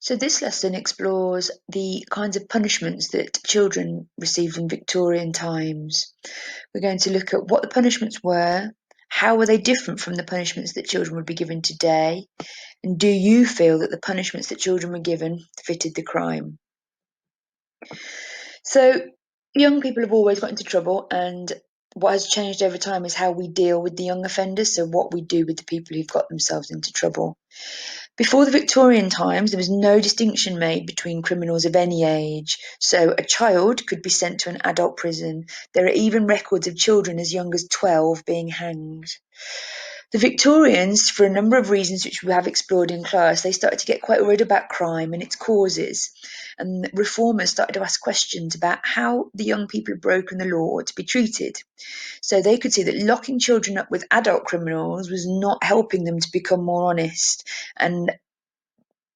So this lesson explores the kinds of punishments that children received in Victorian times. We're going to look at what the punishments were, how were they different from the punishments that children would be given today, and do you feel that the punishments that children were given fitted the crime? So young people have always got into trouble, and what has changed over time is how we deal with the young offenders, so what we do with the people who've got themselves into trouble. Before the Victorian times, there was no distinction made between criminals of any age, so a child could be sent to an adult prison. There are even records of children as young as 12 being hanged. The Victorians, for a number of reasons which we have explored in class, they started to get quite worried about crime and its causes. And reformers started to ask questions about how the young people had broken the law to be treated. So they could see that locking children up with adult criminals was not helping them to become more honest. And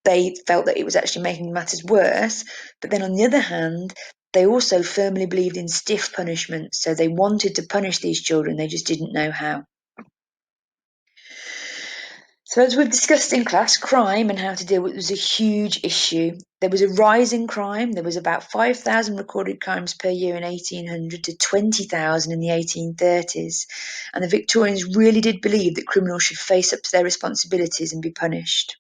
they felt that it was actually making matters worse. But then on the other hand, they also firmly believed in stiff punishment. So they wanted to punish these children, they just didn't know how. So as we've discussed in class, crime and how to deal with it was a huge issue. There was a rise in crime. There was about 5,000 recorded crimes per year in 1800 to 20,000 in the 1830s. And the Victorians really did believe that criminals should face up to their responsibilities and be punished.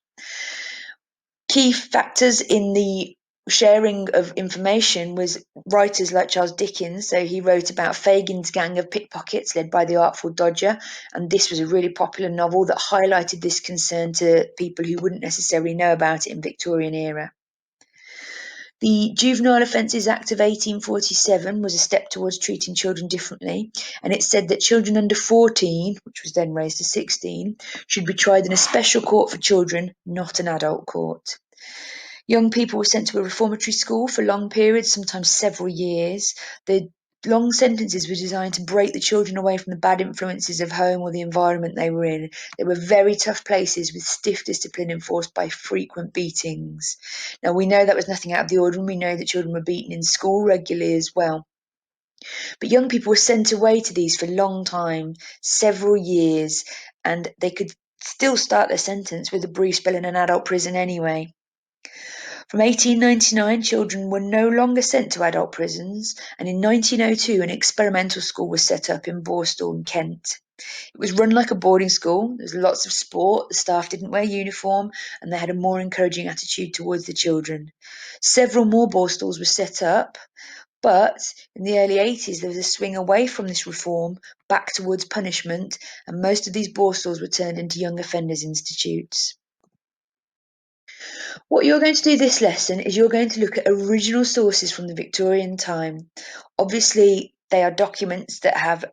Key factors in the sharing of information was writers like Charles Dickens. So he wrote about Fagin's gang of pickpockets led by the Artful Dodger, and this was a really popular novel that highlighted this concern to people who wouldn't necessarily know about it in Victorian era. The Juvenile Offences Act of 1847 was a step towards treating children differently, and it said that children under 14, which was then raised to 16, should be tried in a special court for children, not an adult court. Young people were sent to a reformatory school for long periods, sometimes several years. The long sentences were designed to break the children away from the bad influences of home or the environment they were in. They were very tough places with stiff discipline enforced by frequent beatings. Now, we know that was nothing out of the ordinary. We know that children were beaten in school regularly as well. But young people were sent away to these for a long time, several years, and they could still start their sentence with a brief spell in an adult prison anyway. From 1899, children were no longer sent to adult prisons, and in 1902 an experimental school was set up in Borstal in Kent. It was run like a boarding school. There was lots of sport, the staff didn't wear uniform, and they had a more encouraging attitude towards the children. Several more Borstals were set up, but in the early 80s there was a swing away from this reform back towards punishment, and most of these Borstals were turned into young offenders institutes. What you're going to do this lesson is you're going to look at original sources from the Victorian time. Obviously, they are documents that have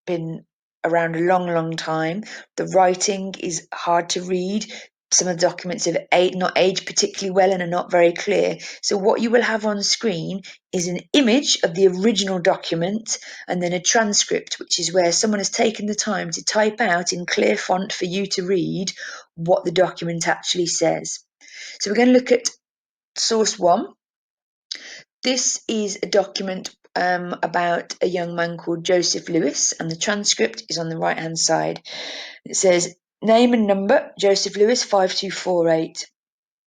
been around a long, long time. The writing is hard to read. Some of the documents have not aged particularly well and are not very clear. So what you will have on screen is an image of the original document and then a transcript, which is where someone has taken the time to type out in clear font for you to read what the document actually says. So we're going to look at source 1. This is a document about a young man called Joseph Lewis, and the transcript is on the right hand side. It says, name and number, Joseph Lewis 5248.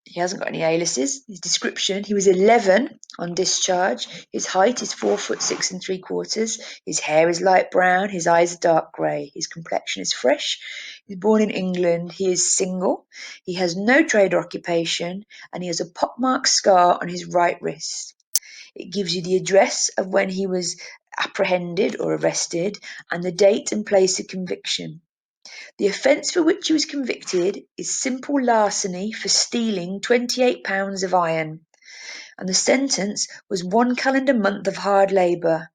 He hasn't got any aliases. His description, he was 11 on discharge. His height is 4'6" 3/4. His hair is light brown. His eyes are dark grey. His complexion is fresh. He's born in England. He is single. He has no trade or occupation, and he has a pockmarked scar on his right wrist. It gives you the address of when he was apprehended or arrested and the date and place of conviction. The offence for which he was convicted is simple larceny for stealing 28 pounds of iron, and the sentence was 1 calendar month of hard labour.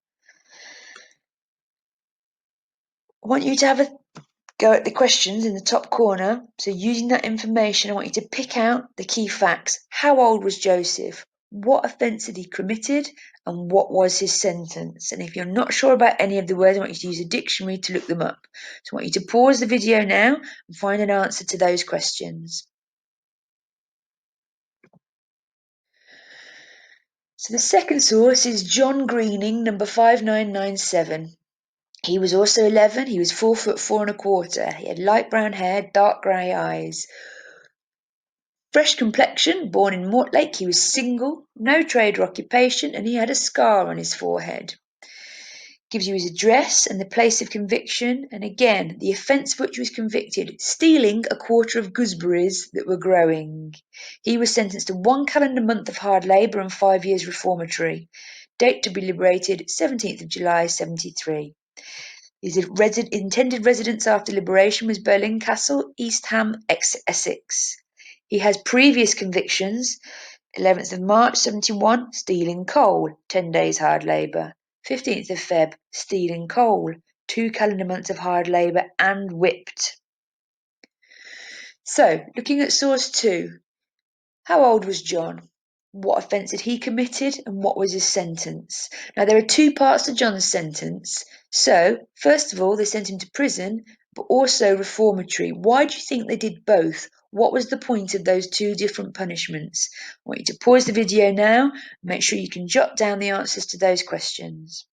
I want you to have a go at the questions in the top corner. So using that information, I want you to pick out the key facts. How old was Joseph? What offence had he committed? And what was his sentence? And if you're not sure about any of the words, I want you to use a dictionary to look them up. So I want you to pause the video now and find an answer to those questions. So the second source is John Greening, number 5997. He was also 11. He was 4 foot 4 1/4. He had light brown hair, dark grey eyes. Fresh complexion, born in Mortlake. He was single, no trade or occupation, and he had a scar on his forehead. Gives you his address and the place of conviction, and again, the offence for which he was convicted, stealing a quarter of gooseberries that were growing. He was sentenced to 1 calendar month of hard labour and 5 years reformatory. Date to be liberated, 17th of July, 73. His intended residence after liberation was Berlin Castle, East Ham, Essex. He has previous convictions, 11th of March 71, stealing coal, 10 days hard labour. 15th of Feb, stealing coal, 2 calendar months of hard labour and whipped. So, looking at source 2, how old was John? What offence had he committed and what was his sentence? Now, there are 2 parts to John's sentence. So, first of all, they sent him to prison, but also reformatory. Why do you think they did both? What was the point of those 2 different punishments? I want you to pause the video now and make sure you can jot down the answers to those questions.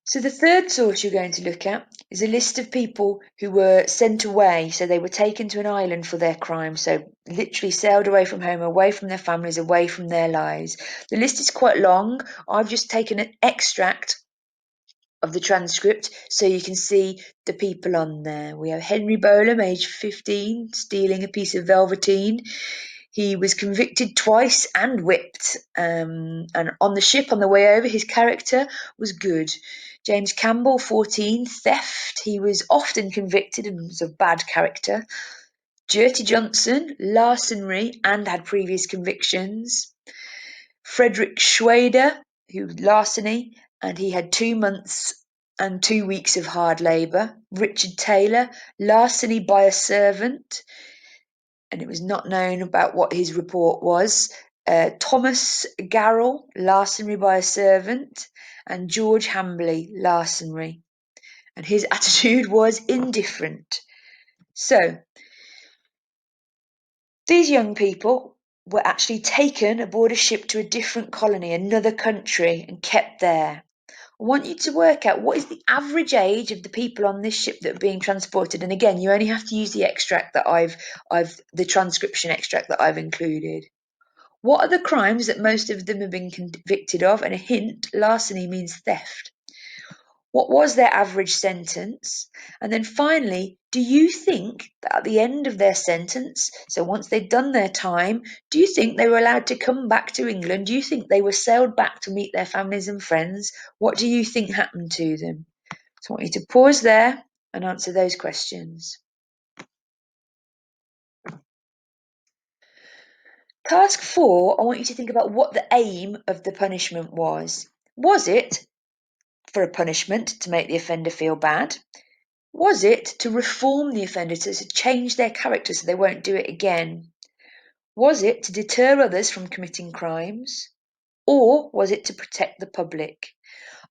So the third source you're going to look at is a list of people who were sent away. So they were taken to an island for their crime. So literally sailed away from home, away from their families, away from their lives. The list is quite long. I've just taken an extract of the transcript so you can see the people on there. We have Henry Bolam, age 15, stealing a piece of velveteen. He was convicted twice and whipped. And on the ship on the way over, his character was good. James Campbell, 14, theft. He was often convicted and was of bad character. Gertie Johnson, larceny and had previous convictions. Frederick Schwader, who was larceny, and he had 2 months and 2 weeks of hard labour. Richard Taylor, larceny by a servant, and it was not known about what his report was. Thomas Garrell, larceny by a servant, and George Hambley, larceny. And his attitude was indifferent. So, these young people were actually taken aboard a ship to a different colony, another country, and kept there. I want you to work out what is the average age of the people on this ship that are being transported. And again, you only have to use the extract that the transcription extract that I've included. What are the crimes that most of them have been convicted of? And a hint, larceny means theft. What was their average sentence? And then finally, do you think that at the end of their sentence, so once they'd done their time, do you think they were allowed to come back to England? Do you think they were sailed back to meet their families and friends? What do you think happened to them? So I want you to pause there and answer those questions. Task 4, I want you to think about what the aim of the punishment was. Was it for a punishment to make the offender feel bad? Was it to reform the offender, to change their character so they won't do it again? Was it to deter others from committing crimes? Or was it to protect the public?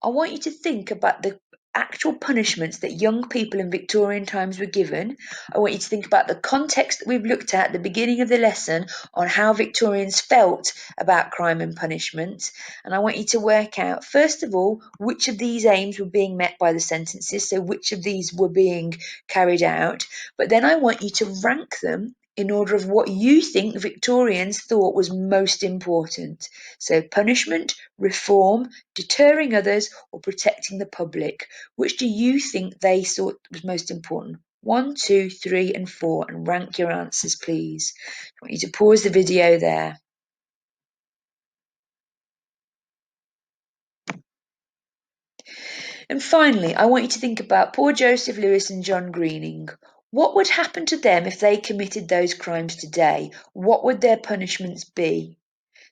I want you to think about the actual punishments that young people in Victorian times were given. I want you to think about the context that we've looked at the beginning of the lesson on how Victorians felt about crime and punishment. And I want you to work out, first of all, which of these aims were being met by the sentences, so which of these were being carried out. But then I want you to rank them in order of what you think Victorians thought was most important. So punishment, reform, deterring others, or protecting the public. Which do you think they thought was most important? 1, 2, 3, and 4, and rank your answers, please. I want you to pause the video there. And finally, I want you to think about poor Joseph Lewis and John Greening. What would happen to them if they committed those crimes today? What would their punishments be?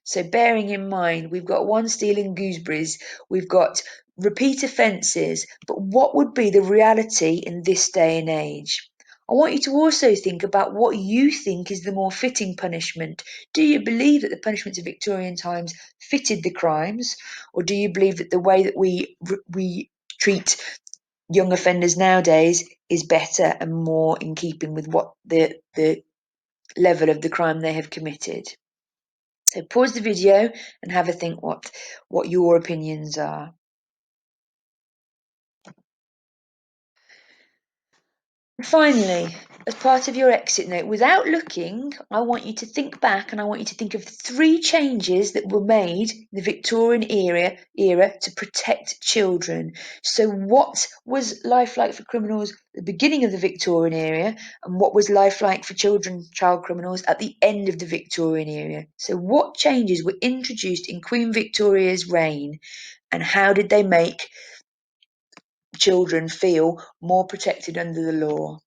So bearing in mind, we've got one stealing gooseberries, we've got repeat offences, but what would be the reality in this day and age? I want you to also think about what you think is the more fitting punishment. Do you believe that the punishments of Victorian times fitted the crimes, or do you believe that the way that we treat young offenders nowadays is better and more in keeping with what the level of the crime they have committed. So pause the video and have a think what your opinions are. Finally, as part of your exit note, without looking, I want you to think back and I want you to think of 3 changes that were made in the Victorian era to protect children. So what was life like for criminals at the beginning of the Victorian era, and what was life like for child criminals at the end of the Victorian era? So what changes were introduced in Queen Victoria's reign, and how did they make children feel more protected under the law?